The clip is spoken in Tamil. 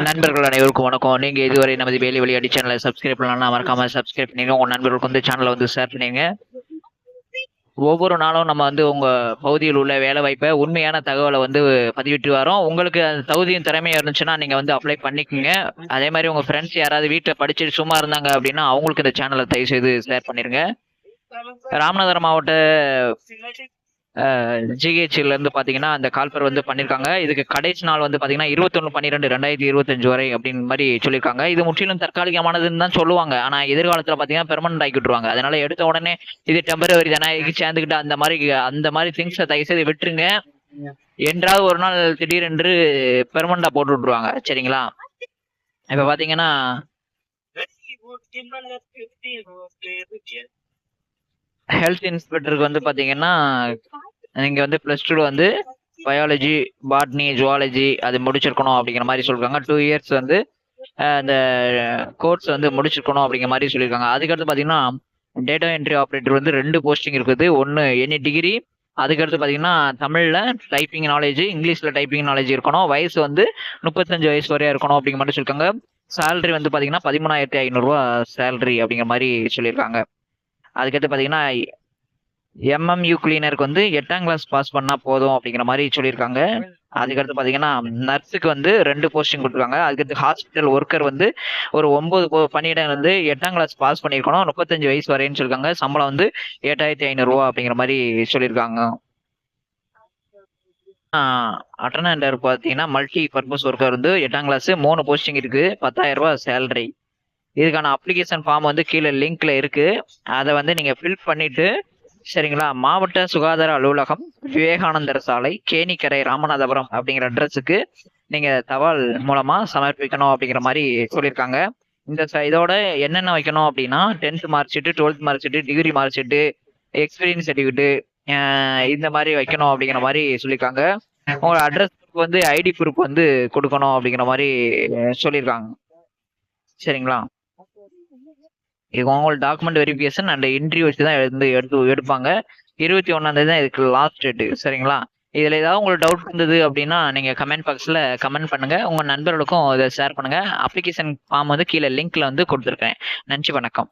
நண்பர்கள் அனைவருக்கும் வணக்கம். நீங்க இதுவரை நமது வேலை விளையாடி சேனலை சப்ஸ்கிரைப் பண்ணலாம், மறக்காம சப்ஸ்கிரைப் பண்ணிடுங்க. உங்க நண்பர்களுக்கு வந்து சேனலை வந்து ஷேர் பண்ணிடுங்க. ஒவ்வொரு நாளும் நம்ம வந்து உங்க பகுதியில் உள்ள வேலை வாய்ப்பை உண்மையான தகவலை வந்து பதிவிட்டு வரோம். உங்களுக்கு அந்த தகுதியும் திறமையா இருந்துச்சுன்னா நீங்க வந்து அப்ளை பண்ணிக்கோங்க. அதே மாதிரி உங்க ஃப்ரெண்ட்ஸ் யாராவது வீட்டில் படிச்சுட்டு சும்மா இருந்தாங்க அப்படின்னா அவங்களுக்கு இந்த சேனலை தயவு செய்து ஷேர் பண்ணிருங்க. ராமநாதபுரம் மாவட்ட ஜிஹெச்ல இருந்து பாத்தீங்கன்னா அந்த கால்பர் வந்து பண்ணிருக்காங்க. இதுக்கு கடைசி நாள் வந்து பாத்தீங்கன்னா 21/12/2025 வரை அப்படின்னு மாதிரி சொல்லியிருக்காங்க. இது முற்றிலும் தற்காலிகமானதுன்னு தான் சொல்லுவாங்க. ஆனா எதிர்காலத்துல பாத்தீங்கன்னா பெர்மனன்ட் ஆக்கி விட்டுருவாங்க. அதனால எடுத்த உடனே இது டெம்பரவரி தானே சேர்ந்துக்கிட்டு அந்த மாதிரி திங்ஸை தயவு செய்து விட்டுருங்க. என்றாவது ஒரு நாள் திடீரென்று பெர்மனண்டா போட்டு விட்டுருவாங்க. சரிங்களா? இப்ப பாத்தீங்கன்னா ஹெல்த் இன்ஸ்பெக்டருக்கு வந்து பாத்தீங்கன்னா நீங்க வந்து +2 வந்து பயாலஜி, பாட்னி, ஜுவாலஜி அது முடிச்சிருக்கணும் அப்படிங்கிற மாதிரி சொல்லிருக்காங்க. 2 இயர்ஸ் வந்து இந்த கோர்ஸ் வந்து முடிச்சிருக்கணும் அப்படிங்கிற மாதிரி சொல்லியிருக்காங்க. அதுக்கடுத்து பாத்தீங்கன்னா டேட்டா என்ட்ரி ஆப்ரேட்டர் வந்து 2 போஸ்டிங் இருக்குது. ஒன்று எனி டிகிரி, அதுக்கடுத்து பாத்தீங்கன்னா தமிழ்ல டைப்பிங் நாலேஜ், இங்கிலீஷ்ல டைப்பிங் நாலேஜ் இருக்கணும். வயசு வந்து 35 வயசு வரையா இருக்கணும் அப்படிங்கிற மாதிரி சொல்லியிருக்காங்க. சேலரி வந்து பாத்தீங்கன்னா 13,500 ரூபா சேலரி அப்படிங்கிற மாதிரி சொல்லியிருக்காங்க. அதுக்கடுத்து பாத்தீங்கன்னா எம்எம்யூ கிளீனருக்கு வந்து 8ஆம் கிளாஸ் பாஸ் பண்ணா போதும் அப்படிங்கிற மாதிரி சொல்லியிருக்காங்க. அதுக்கடுத்து பாத்தீங்கன்னா நர்ஸுக்கு வந்து 2 போஸ்டிங் கொடுத்துருக்காங்க. அதுக்கடுத்து ஹாஸ்பிட்டல் ஒர்க்கர் வந்து ஒரு 9 பணியிடம் வந்து 8ஆம் கிளாஸ் பாஸ் பண்ணியிருக்கணும், 35 வயசு வரைன்னு சொல்லியிருக்காங்க. சம்பளம் வந்து 7,500 ரூபா அப்படிங்கிற மாதிரி சொல்லியிருக்காங்க. அட்டண்டர் பாத்தீங்கன்னா மல்டி பர்பஸ் ஒர்க்கர் வந்து 8ஆம் கிளாஸ் 3 போஸ்டிங் இருக்கு, 10,000 ரூபா சேலரி. இதுக்கான அப்ளிகேஷன் ஃபார்ம் வந்து கீழே லிங்க்ல இருக்கு. அதை வந்து நீங்க ஃபில் பண்ணிட்டு சரிங்களா, மாவட்ட சுகாதார அலுவலகம், விவேகானந்தர் சாலை, கேணிக்கரை, ராமநாதபுரம் அப்படிங்கிற அட்ரஸுக்கு நீங்க தபால் மூலமா சமர்ப்பிக்கணும் அப்படிங்கிற மாதிரி சொல்லியிருக்காங்க. இதோட என்னென்ன வைக்கணும் அப்படின்னா 10th mark sheet, 12th mark sheet, degree mark sheet, experience certificate இந்த மாதிரி வைக்கணும் அப்படிங்கிற மாதிரி சொல்லியிருக்காங்க. உங்களோட அட்ரஸ் வந்து ஐடி ப்ரூஃப் வந்து கொடுக்கணும் அப்படிங்கிற மாதிரி சொல்லியிருக்காங்க. சரிங்களா? இது உங்களோட டாக்குமெண்ட் வெரிஃபிகேஷன் அண்ட் இன்டர்வியூ வச்சு தான் எடுப்பாங்க. 21ஆம் தேதி தான் இதுக்கு லாஸ்ட் டேட்டு. சரிங்களா? இதுல ஏதாவது உங்களுக்கு டவுட் இருந்தது அப்படின்னா நீங்க கமெண்ட் பாக்ஸ்ல கமெண்ட் பண்ணுங்க. உங்க நண்பர்களுக்கும் இதை ஷேர் பண்ணுங்க. அப்ளிகேஷன் ஃபார்ம் வந்து கீழே லிங்க்ல வந்து கொடுத்துருக்கேன். நன்றி, வணக்கம்.